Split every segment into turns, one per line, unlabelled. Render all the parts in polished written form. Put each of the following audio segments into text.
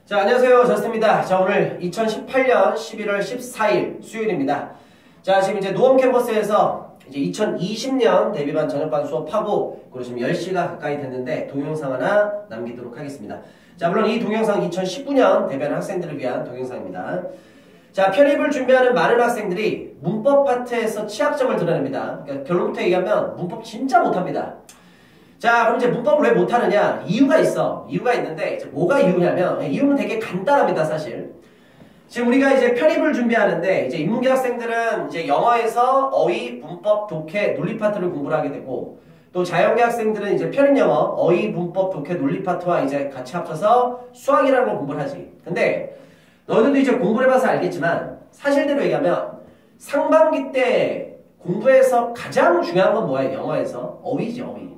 자, 안녕하세요. 저스트입니다. 자, 오늘 2018년 11월 14일 수요일입니다. 자, 지금 이제 노원 캠퍼스에서 이제 2020년 데뷔반 저녁반 수업하고 그리고 지금 10시가 가까이 됐는데 동영상 하나 남기도록 하겠습니다. 자, 물론 이 동영상 2019년 데뷔하는 학생들을 위한 동영상입니다. 자, 편입을 준비하는 많은 학생들이 문법 파트에서 취약점을 드러냅니다. 그러니까 결론부터 얘기하면 문법 진짜 못합니다. 자, 그럼 이제 문법을 왜 못하느냐? 이유가 있어. 이유가 있는데, 이제 뭐가 이유냐면, 이유는 되게 간단합니다, 사실. 지금 우리가 이제 편입을 준비하는데, 이제 인문계 학생들은 이제 영어에서 어휘, 문법, 독해, 논리 파트를 공부를 하게 되고, 또 자연계 학생들은 이제 편입 영어, 어휘, 문법, 독해, 논리 파트와 이제 같이 합쳐서 수학이라는 걸 공부를 하지. 근데, 너희들도 이제 공부를 해봐서 알겠지만, 사실대로 얘기하면, 상반기 때 공부해서 가장 중요한 건 뭐야? 영어에서? 어휘지, 어휘.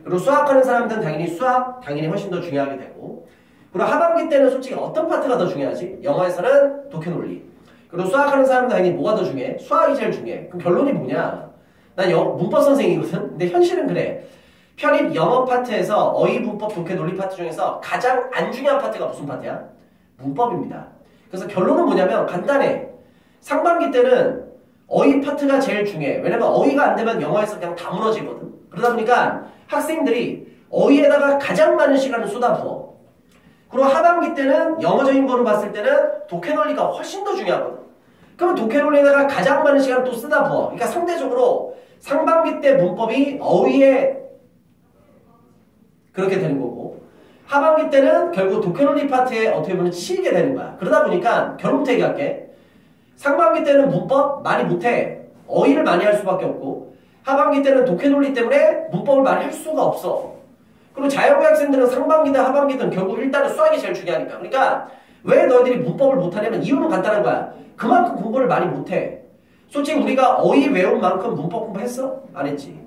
그리고 수학하는 사람들은 당연히 수학, 당연히 훨씬 더 중요하게 되고, 그리고 하반기 때는 솔직히 어떤 파트가 더 중요하지? 영어에서는 독해 논리. 그리고 수학하는 사람은 당연히 뭐가 더 중요해? 수학이 제일 중요해. 그럼 결론이 뭐냐? 난 문법 선생이거든? 근데 현실은 그래. 편입 영어 파트에서 어휘, 문법, 독해, 논리 파트 중에서 가장 안 중요한 파트가 무슨 파트야? 문법입니다. 그래서 결론은 뭐냐면 간단해. 상반기 때는 어휘 파트가 제일 중요해. 왜냐면 어휘가 안 되면 영어에서 그냥 다 무너지거든. 그러다 보니까 학생들이 어휘에다가 가장 많은 시간을 쏟아부어. 그리고 하반기 때는 영어적인 거로 봤을 때는 독해 논리가 훨씬 더 중요하거든. 그러면 독해 논리에다가 가장 많은 시간을 또 쓰다 부어. 그러니까 상대적으로 상반기 때 문법이 어휘에 그렇게 되는 거고, 하반기 때는 결국 독해 논리 파트에 어떻게 보면 치이게 되는 거야. 그러다 보니까 결론부터 얘기할게. 상반기 때는 문법 많이 못해. 어휘를 많이 할 수밖에 없고, 하반기 때는 독해 논리 때문에 문법을 많이 할 수가 없어. 그리고 자연계 학생들은 상반기든 하반기든 결국 일단은 수학이 제일 중요하니까. 그러니까 왜 너희들이 문법을 못하냐면 이유는 간단한 거야. 그만큼 공부를 많이 못해. 솔직히 우리가 어휘 외운 만큼 문법 공부했어? 안 했지.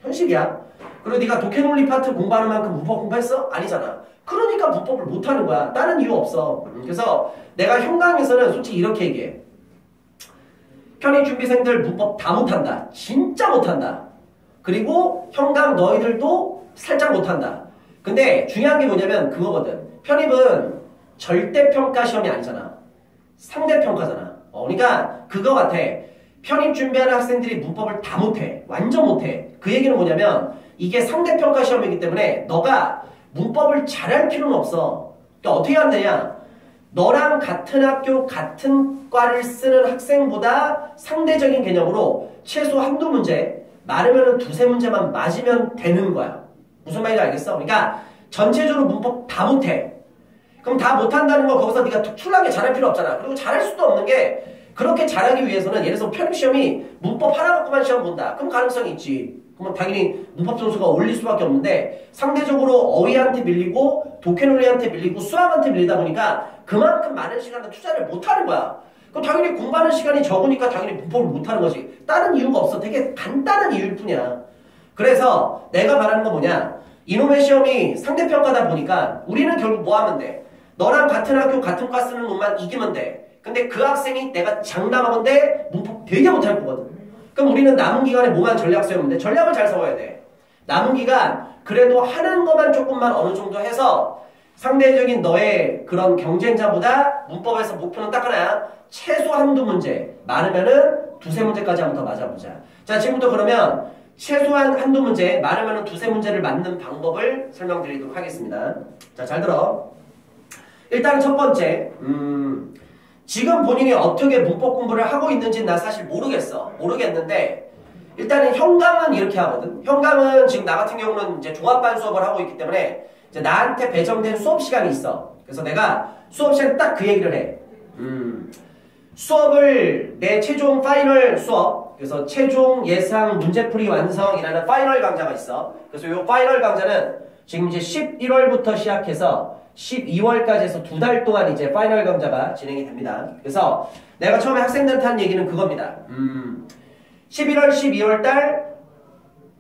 현실이야. 그리고 네가 독해 논리 파트 공부하는 만큼 문법 공부했어? 아니잖아. 그러니까 문법을 못하는 거야. 다른 이유 없어. 그래서 내가 현강에서는 솔직히 이렇게 얘기해. 편입 준비생들 문법 다 못한다. 진짜 못한다. 그리고 현강 너희들도 살짝 못한다. 근데 중요한 게 뭐냐면 그거거든. 편입은 절대평가 시험이 아니잖아. 상대평가잖아. 그러니까 그거 같아. 편입 준비하는 학생들이 문법을 다 못해. 완전 못해. 그 얘기는 뭐냐면 이게 상대평가 시험이기 때문에 너가 문법을 잘할 필요는 없어. 그러니까 어떻게 하면 되냐? 너랑 같은 학교 같은 과를 쓰는 학생보다 상대적인 개념으로 최소 한두 문제, 많으면 두세 문제만 맞으면 되는 거야. 무슨 말인지 알겠어? 그러니까 전체적으로 문법 다 못해. 그럼 다 못한다는 거 거기서 네가 특출나게 잘할 필요 없잖아. 그리고 잘할 수도 없는 게 그렇게 잘하기 위해서는 예를 들어서 편입시험이 문법 하나 갖고만 시험 본다. 그럼 가능성이 있지. 그러면 당연히 문법 점수가 올릴 수밖에 없는데 상대적으로 어휘한테 밀리고 독해 논리한테 밀리고 수학한테 밀리다 보니까 그만큼 많은 시간을 투자를 못하는 거야. 그럼 당연히 공부하는 시간이 적으니까 당연히 문법을 못하는 거지. 다른 이유가 없어. 되게 간단한 이유일 뿐이야. 그래서 내가 말하는 건 뭐냐. 이놈의 시험이 상대평가다 보니까 우리는 결국 뭐 하면 돼? 너랑 같은 학교 같은 과 쓰는 놈만 이기면 돼. 근데 그 학생이 내가 장담하건대 문법 되게 못할 거거든. 그럼 우리는 남은 기간에 뭐만 전략 세우면 돼? 전략을 잘 세워야 돼. 남은 기간 그래도 하는 것만 조금만 어느 정도 해서 상대적인 너의 그런 경쟁자보다 문법에서 목표는 딱 하나야. 최소 한두 문제, 많으면은 두세 문제까지 한번 더 맞아보자. 자, 지금부터 그러면 최소한 한두 문제, 많으면은 두세 문제를 맞는 방법을 설명드리도록 하겠습니다. 자, 잘 들어. 일단 첫 번째, 지금 본인이 어떻게 문법 공부를 하고 있는지는 나 사실 모르겠어. 모르겠는데 일단은 현강은 이렇게 하거든. 현강은 지금 나 같은 경우는 이제 종합반 수업을 하고 있기 때문에 이제 나한테 배정된 수업 시간이 있어. 그래서 내가 수업 시간에 딱 그 얘기를 해. 수업을 내 최종 파이널 수업, 그래서 최종 예상 문제풀이 완성이라는 파이널 강좌가 있어. 그래서 이 파이널 강좌는 지금 이제 11월부터 시작해서 12월까지 해서 2달 동안 이제 파이널 강좌가 진행이 됩니다. 그래서 내가 처음에 학생들한테 한 얘기는 그겁니다. 11월, 12월 달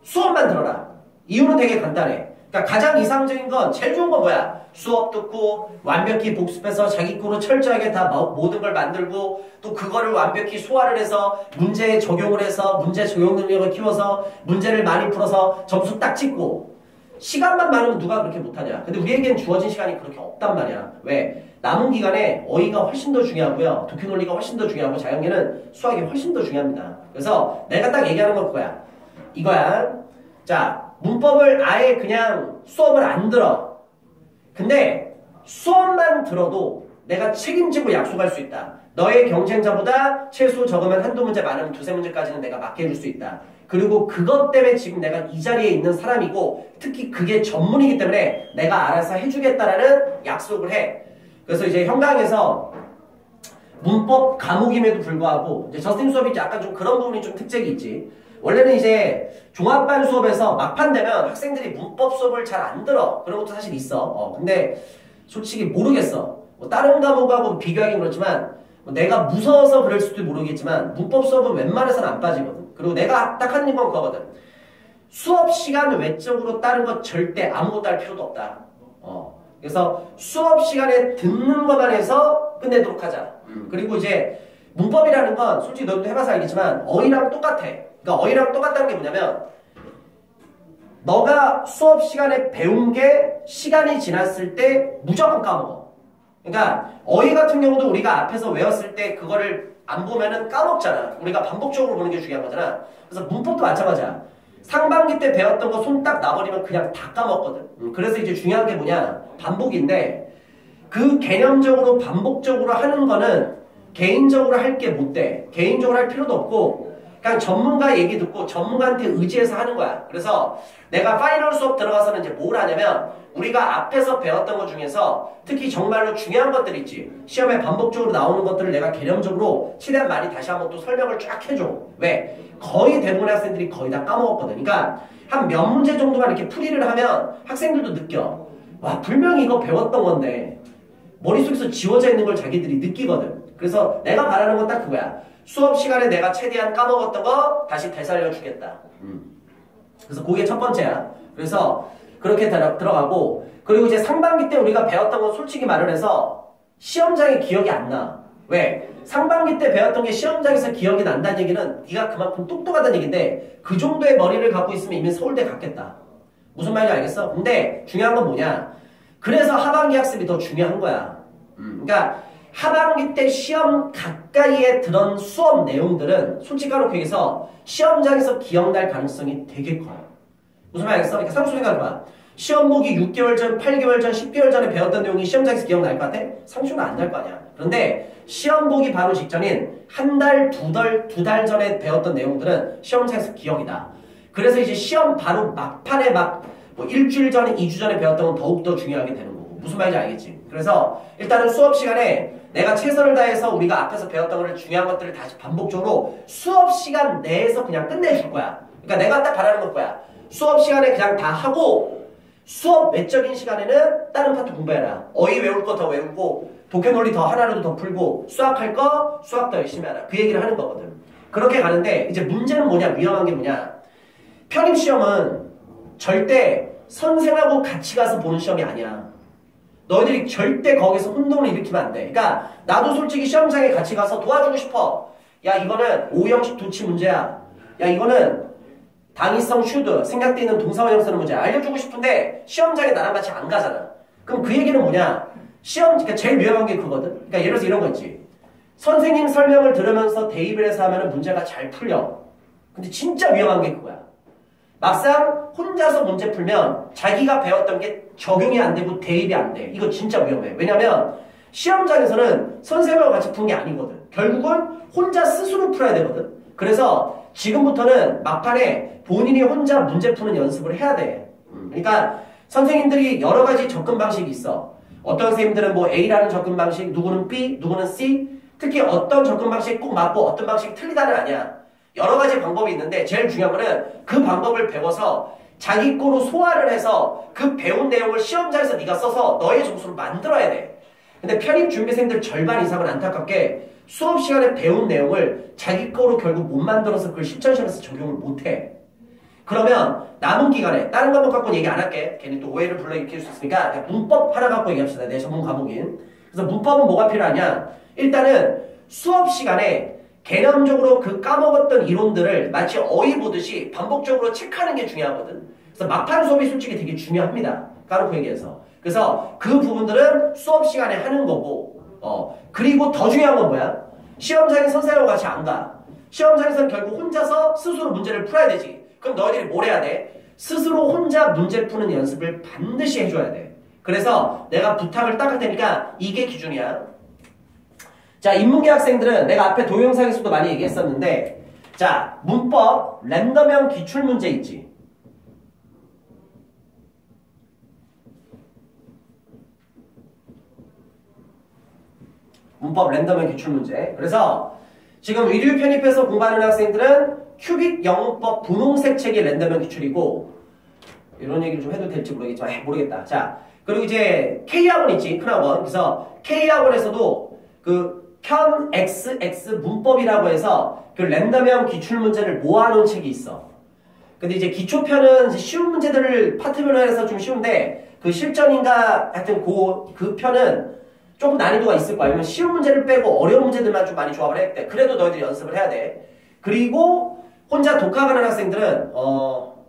수업만 들어라. 이유는 되게 간단해. 그러니까 가장 이상적인 건 제일 좋은 건 뭐야? 수업 듣고 완벽히 복습해서 자기 거로 철저하게 다 모든 걸 만들고 또 그거를 완벽히 소화를 해서 문제에 적용을 해서 문제 적용 능력을 키워서 문제를 많이 풀어서 점수 딱 찍고 시간만 많으면 누가 그렇게 못하냐. 근데 우리에겐 주어진 시간이 그렇게 없단 말이야. 왜? 남은 기간에 어휘가 훨씬 더 중요하고요. 독해 논리가 훨씬 더 중요하고 자연계는 수학이 훨씬 더 중요합니다. 그래서 내가 딱 얘기하는 건 그거야. 이거야. 자, 문법을 아예 그냥 수업을 안 들어. 근데 수업만 들어도 내가 책임지고 약속할 수 있다. 너의 경쟁자보다 최소 적으면 한두 문제 많으면 두세 문제까지는 내가 맞게 해줄 수 있다. 그리고 그것 때문에 지금 내가 이 자리에 있는 사람이고 특히 그게 전문이기 때문에 내가 알아서 해주겠다라는 약속을 해. 그래서 이제 현강에서 문법 과목임에도 불구하고 이제 저스팅 수업이 약간 좀 그런 부분이 좀 특색이 있지. 원래는 이제 종합반 수업에서 막판 되면 학생들이 문법 수업을 잘 안 들어. 그런 것도 사실 있어. 근데 솔직히 모르겠어. 뭐 다른 과목하고 비교하긴 그렇지만 뭐 내가 무서워서 그럴 수도 모르겠지만 문법 수업은 웬만해서는 안 빠지거든. 그리고 내가 딱 하는 건 그거거든. 수업 시간 외적으로 다른 거 절대 아무것도 할 필요도 없다. 그래서 수업 시간에 듣는 것만 해서 끝내도록 하자. 그리고 이제 문법이라는 건 솔직히 너도 해봐서 알겠지만 어휘랑 똑같아. 그러니까 어휘랑 똑같다는 게 뭐냐면 너가 수업 시간에 배운 게 시간이 지났을 때 무조건 까먹어. 그러니까 어휘 같은 경우도 우리가 앞에서 외웠을 때 그거를 안 보면은 까먹잖아. 우리가 반복적으로 보는 게 중요한 거잖아. 그래서 문법도 마찬가지야. 상반기 때 배웠던 거 손 딱 놔버리면 그냥 다 까먹거든. 그래서 이제 중요한 게 뭐냐? 반복인데 그 개념적으로 반복적으로 하는 거는 개인적으로 할 게 못 돼. 개인적으로 할 필요도 없고 그냥 전문가 얘기 듣고 전문가한테 의지해서 하는 거야. 그래서 내가 파이널 수업 들어가서는 이제 뭘 하냐면 우리가 앞에서 배웠던 것 중에서 특히 정말로 중요한 것들 있지. 시험에 반복적으로 나오는 것들을 내가 개념적으로 최대한 많이 다시 한번 또 설명을 쫙 해줘. 왜? 거의 대부분의 학생들이 거의 다 까먹었거든. 그러니까 한 몇 문제 정도만 이렇게 풀이를 하면 학생들도 느껴. 와, 분명히 이거 배웠던 건데 머릿속에서 지워져 있는 걸 자기들이 느끼거든. 그래서 내가 바라는 건 딱 그거야. 수업 시간에 내가 최대한 까먹었던 거 다시 되살려 주겠다. 그래서 그게 첫 번째야. 그래서 그렇게 들어가고 그리고 이제 상반기 때 우리가 배웠던 건 솔직히 말을 해서 시험장에 기억이 안 나. 왜? 상반기 때 배웠던 게 시험장에서 기억이 난다는 얘기는 네가 그만큼 똑똑하다는 얘기인데 그 정도의 머리를 갖고 있으면 이미 서울대 갔겠다. 무슨 말인지 알겠어? 근데 중요한 건 뭐냐? 그래서 하반기 학습이 더 중요한 거야. 그러니까 하반기 때 시험 가까이에 들은 수업 내용들은 솔직하게 얘기해서 시험장에서 기억날 가능성이 되게 커요. 무슨 말 알겠어? 그러니까 상수 생각해봐. 시험 보기 6개월 전, 8개월 전, 10개월 전에 배웠던 내용이 시험장에서 기억날 것 같아? 상수는 안 날 거 아니야. 그런데 시험 보기 바로 직전인 한 달, 두 달 전에 배웠던 내용들은 시험장에서 기억이 나. 그래서 이제 시험 바로 막판에 뭐 일주일 전에, 2주 전에 배웠던 건 더욱더 중요하게 되는 거고. 무슨 말인지 알겠지? 그래서 일단은 수업 시간에 내가 최선을 다해서 우리가 앞에서 배웠던 거를 중요한 것들을 다시 반복적으로 수업 시간 내에서 그냥 끝내줄 거야. 그러니까 내가 딱 바라는 건 거야. 수업 시간에 그냥 다 하고 수업 외적인 시간에는 다른 파트 공부해라. 어휘 외울 거 더 외우고 독해 논리 더 하나라도 더 풀고 수학할 거 수학 더 열심히 하라. 그 얘기를 하는 거거든. 그렇게 가는데 이제 문제는 뭐냐? 위험한 게 뭐냐? 편입시험은 절대 선생하고 같이 가서 보는 시험이 아니야. 너희들이 절대 거기서 혼동을 일으키면 안 돼. 그러니까 나도 솔직히 시험장에 같이 가서 도와주고 싶어. 야, 이거는 오형식 도치 문제야. 야, 이거는 당위성 슈드, 생략돼 있는 동사원형 쓰는 문제야. 알려주고 싶은데 시험장에 나랑 같이 안 가잖아. 그럼 그 얘기는 뭐냐? 그러니까 제일 위험한 게 그거든. 그러니까 예를 들어서 이런 거 있지. 선생님 설명을 들으면서 대입을 해서 하면 문제가 잘 풀려. 근데 진짜 위험한 게 그거야. 막상 혼자서 문제 풀면 자기가 배웠던 게 적용이 안 되고 대입이 안 돼. 이거 진짜 위험해. 왜냐면 시험장에서는 선생님하고 같이 푸는 게 아니거든. 결국은 혼자 스스로 풀어야 되거든. 그래서 지금부터는 막판에 본인이 혼자 문제 푸는 연습을 해야 돼. 그러니까 선생님들이 여러 가지 접근 방식이 있어. 어떤 선생님들은 뭐 A라는 접근 방식, 누구는 B, 누구는 C. 특히 어떤 접근 방식이 꼭 맞고 어떤 방식이 틀리다는 아니야. 여러 가지 방법이 있는데 제일 중요한 거는 그 방법을 배워서 자기 거로 소화를 해서 그 배운 내용을 시험장에서 네가 써서 너의 점수를 만들어야 돼. 근데 편입준비생들 절반 이상은 안타깝게 수업 시간에 배운 내용을 자기 거로 결국 못 만들어서 그걸 실전시험에서 적용을 못해. 그러면 남은 기간에 다른 과목 갖고는 얘기 안 할게. 괜히 또 오해를 불러일으킬 수 있으니까 그냥 문법 하나 갖고 얘기합시다. 내 전문 과목인. 그래서 문법은 뭐가 필요하냐? 일단은 수업 시간에 개념적으로 그 까먹었던 이론들을 마치 어휘 보듯이 반복적으로 체크하는 게 중요하거든. 그래서 막판 수업이 솔직히 되게 중요합니다. 까놓고 얘기해서. 그래서 그 부분들은 수업 시간에 하는 거고, 그리고 더 중요한 건 뭐야? 시험장에 선생님하고 같이 안 가. 시험장에서는 결국 혼자서 스스로 문제를 풀어야 되지. 그럼 너희들이 뭘 해야 돼? 스스로 혼자 문제 푸는 연습을 반드시 해줘야 돼. 그래서 내가 부탁을 딱 할 테니까 이게 기준이야. 자, 인문계 학생들은 내가 앞에 동영상에서도 많이 얘기했었는데, 자, 문법 랜덤형 기출문제 있지. 문법 랜덤형 기출문제. 그래서 지금 의류 편입해서 공부하는 학생들은 큐빅 영문법 분홍색 책이 랜덤형 기출이고, 이런 얘기를 좀 해도 될지 모르겠지만 모르겠다. 자, 그리고 이제 K학원 있지, 큰 학원. 그래서 K학원에서도 그 편 XX 문법이라고 해서 그 랜덤형 기출문제를 모아놓은 책이 있어. 근데 이제 기초편은 이제 쉬운 문제들을 파트별로 해서 좀 쉬운데, 그 실전인가 하여튼 그 편은 조금 난이도가 있을 거야. 아니면 쉬운 문제를 빼고 어려운 문제들만 좀 많이 조합을 해야 돼. 그래도 너희들이 연습을 해야 돼. 그리고 혼자 독학하는 학생들은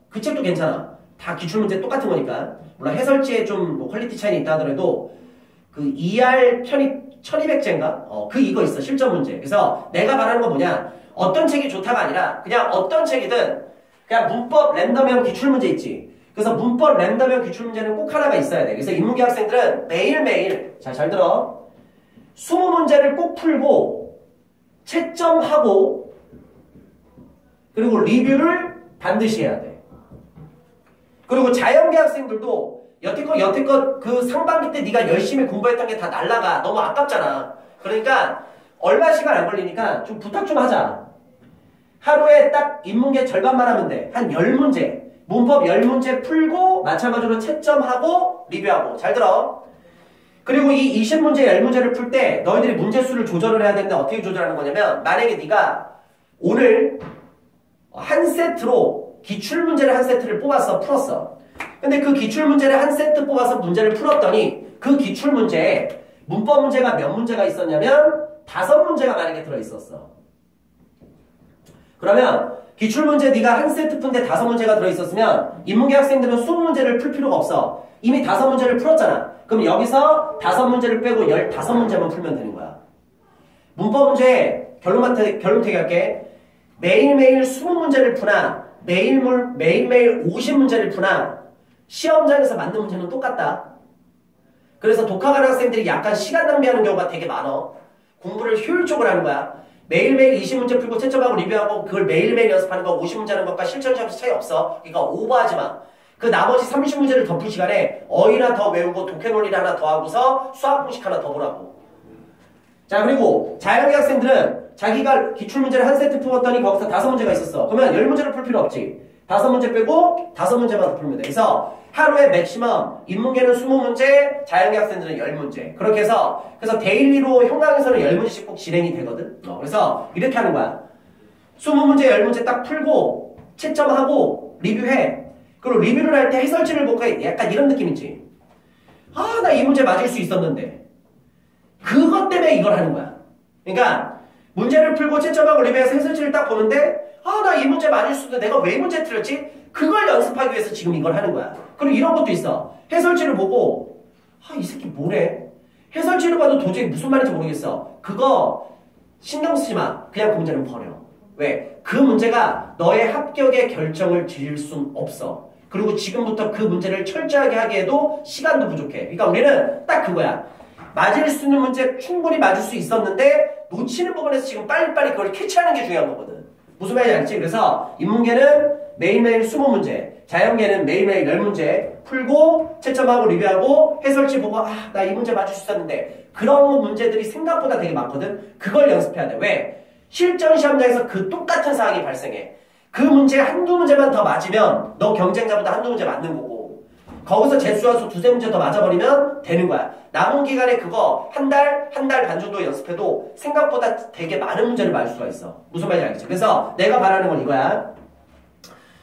그 책도 괜찮아. 다 기출문제 똑같은 거니까. 물론 해설지에 좀 뭐 퀄리티 차이는 있다 하더라도 그 ER 편입 1200제인가? 이거 있어. 실전 문제. 그래서 내가 말하는 건 뭐냐? 어떤 책이 좋다가 아니라 그냥 어떤 책이든 그냥 문법 랜덤형 기출문제 있지. 그래서 문법 랜덤형 기출문제는 꼭 하나가 있어야 돼. 그래서 인문계 학생들은 매일매일 잘 들어. 20문제를 꼭 풀고 채점하고 그리고 리뷰를 반드시 해야 돼. 그리고 자연계 학생들도 여태껏 그 상반기 때 네가 열심히 공부했던 게 다 날라가. 너무 아깝잖아. 그러니까 얼마 시간 안 걸리니까 좀 부탁 좀 하자. 하루에 딱 인문계 절반만 하면 돼. 한 10문제. 문법 10문제 풀고 마찬가지로 채점하고 리뷰하고. 잘 들어. 그리고 이 20문제 10문제를 풀 때 너희들이 문제수를 조절을 해야 되는데 어떻게 조절하는 거냐면, 만약에 네가 오늘 한 세트로 기출문제를 한 세트를 뽑아서 풀었어. 근데 그 기출문제를 한 세트 뽑아서 문제를 풀었더니 그 기출문제에 문법 문제가 몇 문제가 있었냐면 5문제가 만약에 들어있었어. 그러면 기출문제 네가 한 세트 푼데 5문제가 들어있었으면 인문계 학생들은 20문제를 풀 필요가 없어. 이미 5문제를 풀었잖아. 그럼 여기서 5문제를 빼고 15문제만 풀면 되는 거야. 문법 문제 결론되게 할게. 매일매일 20문제를 푸나 매일매일 50문제를 푸나 시험장에서 만든 문제는 똑같다. 그래서 독학하는 학생들이 약간 시간 낭비하는 경우가 되게 많아. 공부를 효율적으로 하는 거야. 매일매일 20문제 풀고 채점하고 리뷰하고 그걸 매일매일 연습하는 거 50문제 하는 것과 실전 시험에서 차이 없어. 그러니까 오버하지 마. 그 나머지 30문제를 더 풀 시간에 어휘나 더 외우고 독해논리를 하나 더 하고서 수학 공식 하나 더 보라고. 자, 그리고 자연계 학생들은 자기가 기출문제를 한 세트 풀었더니 거기서 5문제가 있었어. 그러면 10문제를 풀 필요 없지. 5문제 빼고 5문제만 더 풀면 돼. 그래서 하루에 맥시멈 인문계는 20문제, 자연계 학생들은 10문제. 그렇게 해서 그래서 데일리로 형광에서는 10문제씩 꼭 진행이 되거든. 그래서 이렇게 하는 거야. 20문제, 10문제 딱 풀고 채점하고 리뷰해. 그리고 리뷰를 할 때 해설지를 보고 약간 이런 느낌이지. 아, 나 이 문제 맞을 수 있었는데. 그것 때문에 이걸 하는 거야. 그러니까 문제를 풀고 채점하고 리뷰해서 해설지를 딱 보는데 아, 나 이 문제 맞을 수 있는데 내가 왜 문제 틀렸지? 그걸 연습하기 위해서 지금 이걸 하는 거야. 그리고 이런 것도 있어. 해설지를 보고 아, 이 새끼 뭐래? 해설지를 봐도 도저히 무슨 말인지 모르겠어. 그거 신경 쓰지 마. 그냥 그 문제는 버려. 왜? 그 문제가 너의 합격의 결정을 지을 순 없어. 그리고 지금부터 그 문제를 철저하게 하기에도 시간도 부족해. 그러니까 우리는 딱 그거야. 맞을 수 있는 문제 충분히 맞을 수 있었는데 놓치는 부분에서 지금 빨리빨리 그걸 캐치하는 게 중요한 거거든. 무슨 말인지 알지? 그래서 인문계는 매일매일 20문제, 자연계는 매일매일 10문제 풀고 채점하고 리뷰하고 해설지 보고 아, 나 이 문제 맞을 수 있었는데 그런 문제들이 생각보다 되게 많거든. 그걸 연습해야 돼. 왜? 실전 시험장에서 그 똑같은 상황이 발생해. 그 문제 한두 문제만 더 맞으면 너 경쟁자보다 한두 문제 맞는 거고 거기서 재수와수 두세 문제 더 맞아버리면 되는 거야. 남은 기간에 그거 한 달 반 정도 연습해도 생각보다 되게 많은 문제를 맞을 수가 있어. 무슨 말인지 알겠지? 그래서 내가 바라는 건 이거야.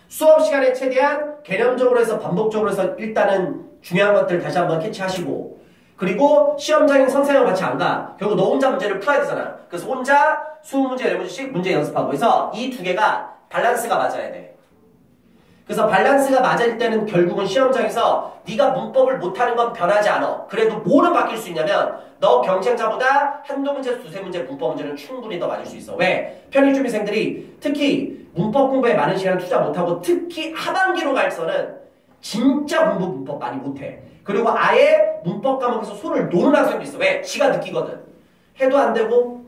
수업 시간에 최대한 개념적으로 해서 반복적으로 해서 일단은 중요한 것들 다시 한번 캐치하시고 그리고 시험장인 선생님과 같이 안 가. 결국 너 혼자 문제를 풀어야 되잖아. 그래서 혼자 20문제, 10문제씩 문제 연습하고 해서 이 두 개가 밸런스가 맞아야 돼. 그래서 밸런스가 맞을 때는 결국은 시험장에서 네가 문법을 못하는 건 변하지 않아. 그래도 뭐는 바뀔 수 있냐면 너 경쟁자보다 한두 문제, 두세 문제 문법 문제는 충분히 더 맞을 수 있어. 왜? 편입준비생들이 특히 문법 공부에 많은 시간을 투자 못하고 특히 하반기로 갈서는 진짜 문법 많이 못해. 그리고 아예 문법 과목에서 손을 놓는 학생도 있어. 왜? 지가 느끼거든. 해도 안 되고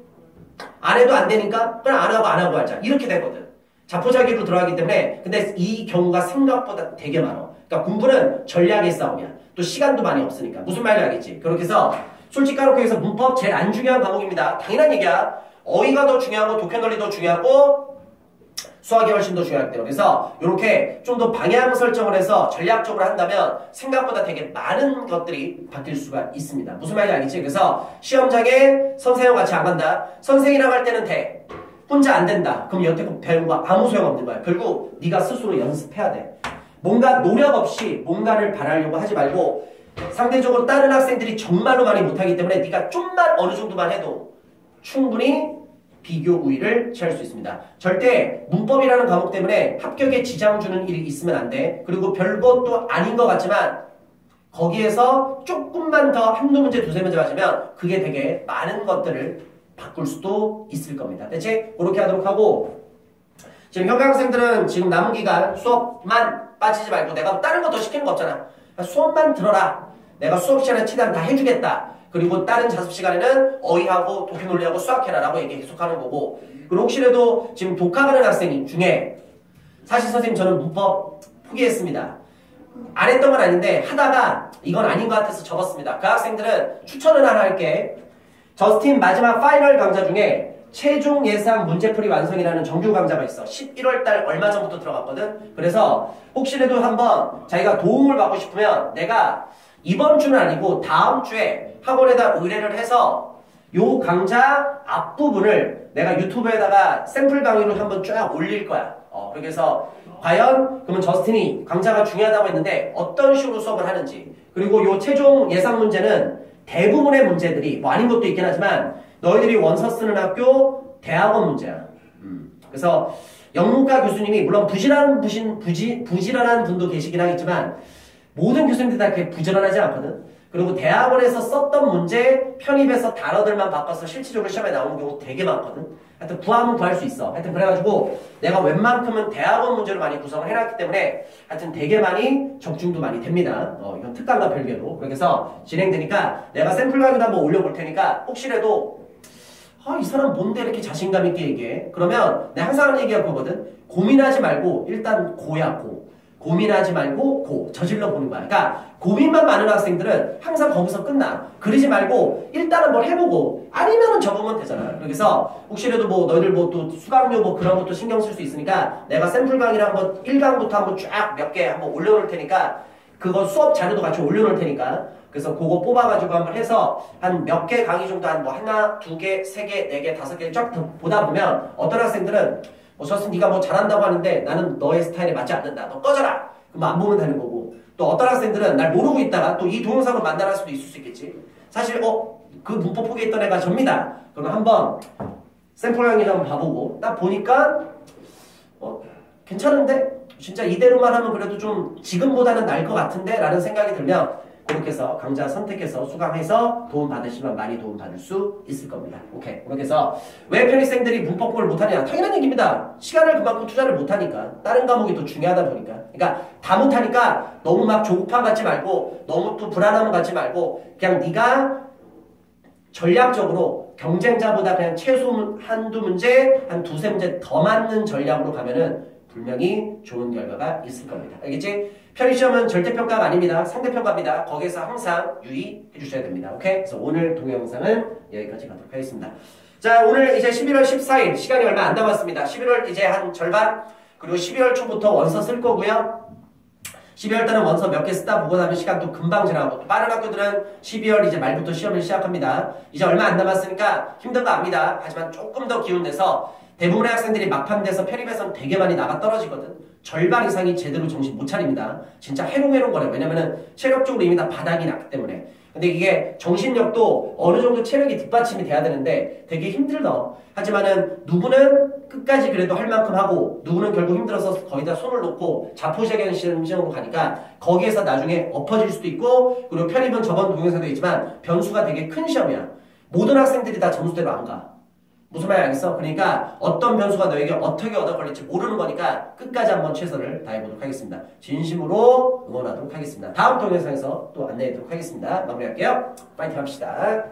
안 해도 안 되니까 그냥 안 하고 하자. 이렇게 되거든. 자포자기로 들어가기 때문에 근데 이 경우가 생각보다 되게 많아. 그러니까 공부는 전략의 싸움이야. 또 시간도 많이 없으니까. 무슨 말인지 알겠지? 그렇게 해서 솔직히 까놓고 해서 문법 제일 안 중요한 과목입니다. 당연한 얘기야. 어휘가 더 중요하고 독해논리 더 중요하고 수학이 훨씬 더 중요하기 때문에 그래서 이렇게 좀 더 방향 설정을 해서 전략적으로 한다면 생각보다 되게 많은 것들이 바뀔 수가 있습니다. 무슨 말인지 알겠지? 그래서 시험장에 선생님과 같이 안 간다. 선생이랑 할 때는 돼. 혼자 안 된다. 그럼 여태껏 배운 거 아무 소용없는 거야. 결국 네가 스스로 연습해야 돼. 뭔가 노력 없이 뭔가를 바라려고 하지 말고 상대적으로 다른 학생들이 정말로 많이 못하기 때문에 네가 좀만 어느 정도만 해도 충분히 비교 우위를 취할 수 있습니다. 절대 문법이라는 과목 때문에 합격에 지장 주는 일이 있으면 안 돼. 그리고 별것도 아닌 것 같지만 거기에서 조금만 더 한두 문제 두세 문제 맞으면 그게 되게 많은 것들을 바꿀 수도 있을 겁니다. 대체 그렇게 하도록 하고 지금 현강생들은 지금 남은 기간 수업만 빠지지 말고 내가 다른 거 더 시키는 거 없잖아. 수업만 들어라. 내가 수업 시간에 최대한 다 해주겠다. 그리고 다른 자습 시간에는 어휘하고 독해논리하고 수학해라 라고 얘기 계속하는 거고 그리고 혹시라도 지금 독학하는 학생 중에 사실 선생님 저는 문법 포기했습니다. 안 했던 건 아닌데 하다가 이건 아닌 것 같아서 접었습니다. 그 학생들은 추천을 하나 할게. 저스틴 마지막 파이널 강좌 중에 최종 예상 문제풀이 완성이라는 정규 강좌가 있어. 11월달 얼마 전부터 들어갔거든. 그래서 혹시라도 한번 자기가 도움을 받고 싶으면 내가 이번 주는 아니고 다음 주에 학원에다 의뢰를 해서 요 강좌 앞부분을 내가 유튜브에다가 샘플 강의로 한번 쫙 올릴 거야. 그래서 과연 그러면 저스틴이 강좌가 중요하다고 했는데 어떤 식으로 수업을 하는지 그리고 요 최종 예상 문제는 대부분의 문제들이 뭐 아닌 것도 있긴 하지만 너희들이 원서 쓰는 학교 대학원 문제야. 그래서 영문과 교수님이 물론 부지런한 분도 계시긴 하겠지만 모든 교수님들이 다 그렇게 부지런하지 않거든. 그리고 대학원에서 썼던 문제 편입해서 단어들만 바꿔서 실질적으로 시험에 나오는 경우 되게 많거든. 하여튼 구하면 구할 수 있어. 하여튼 그래가지고 내가 웬만큼은 대학원 문제를 많이 구성을 해놨기 때문에 하여튼 되게 많이 적중도 많이 됩니다. 이건 특강과 별개로. 그래서 진행되니까 내가 샘플 강의도 한번 올려볼 테니까 혹시라도 이 사람 뭔데 이렇게 자신감 있게 얘기해? 그러면 내가 항상 하는 얘기가 그거거든. 고민하지 말고 일단 고야 고. 고민하지 말고 고 저질러 보는 거야. 그러니까 고민만 많은 학생들은 항상 거기서 끝나. 그러지 말고 일단은 뭘 해보고 아니면은 적으면 되잖아. 그래서 혹시라도 뭐 너희들 뭐 또 수강료 뭐 그런 것도 신경 쓸 수 있으니까 내가 샘플 강의를 한번 1강부터 한번 쫙 몇 개 한번 올려놓을 테니까 그거 수업 자료도 같이 올려놓을 테니까 그래서 그거 뽑아가지고 한번 해서 한 몇 개 강의 정도 한 뭐 하나, 두 개, 세 개, 네 개, 다섯 개 쫙 보다 보면 어떤 학생들은 저스틴 네가 뭐 잘한다고 하는데 나는 너의 스타일에 맞지 않는다. 너 꺼져라. 그럼 안 보면 되는 거고 또 어떤 학생들은 날 모르고 있다가 또 이 동영상을 만나할 수도 있을 수 있겠지. 사실 그 문법 포기했던 애가 접니다. 그러면 한번 샘플 강의를 한번 봐보고 딱 보니까 괜찮은데? 진짜 이대로만 하면 그래도 좀 지금보다는 나을 것 같은데? 라는 생각이 들면 그렇게 해서 강좌 선택해서 수강해서 도움 받으시면 많이 도움 받을 수 있을 겁니다. 오케이. 그렇게 해서 왜 편입생들이 문법 공부를 못하냐? 당연한 얘기입니다. 시간을 그만큼 투자를 못하니까. 다른 과목이 더 중요하다 보니까. 그러니까 다 못하니까 너무 막 조급함 갖지 말고 너무 또 불안함 갖지 말고 그냥 네가 전략적으로 경쟁자보다 그냥 최소 한두 문제, 한 두세 문제 더 맞는 전략으로 가면은 분명히 좋은 결과가 있을 겁니다. 알겠지? 편입시험은 절대평가가 아닙니다. 상대평가입니다. 거기에서 항상 유의해 주셔야 됩니다. 오케이? 그래서 오늘 동영상은 여기까지 가도록 하겠습니다. 자, 오늘 이제 11월 14일 시간이 얼마 안 남았습니다. 11월 이제 한 절반 그리고 12월 초부터 원서 쓸 거고요. 12월 달은 원서 몇 개 쓰다 보고 나면 시간도 금방 지나고 또 빠른 학교들은 12월 이제 말부터 시험을 시작합니다. 이제 얼마 안 남았으니까 힘든 거 압니다. 하지만 조금 더 기운 내서 대부분의 학생들이 막판 돼서 편입에서는 되게 많이 나가 떨어지거든. 절반 이상이 제대로 정신 못 차립니다. 진짜 해롱해롱거려요. 왜냐면은 체력적으로 이미 다 바닥이 났기 때문에. 근데 이게 정신력도 어느 정도 체력이 뒷받침이 돼야 되는데 되게 힘들다. 하지만은 누구는 끝까지 그래도 할 만큼 하고 누구는 결국 힘들어서 거의 다 손을 놓고 자포자기하는 시험으로 가니까 거기에서 나중에 엎어질 수도 있고 그리고 편입은 저번 동영상도 있지만 변수가 되게 큰 시험이야. 모든 학생들이 다 점수대로 안 가. 무슨 말인지 알겠어? 그러니까 어떤 변수가 너에게 어떻게 얻어 걸릴지 모르는 거니까 끝까지 한번 최선을 다해보도록 하겠습니다. 진심으로 응원하도록 하겠습니다. 다음 동영상에서 또 안내해드리도록 하겠습니다. 마무리할게요. 파이팅 합시다.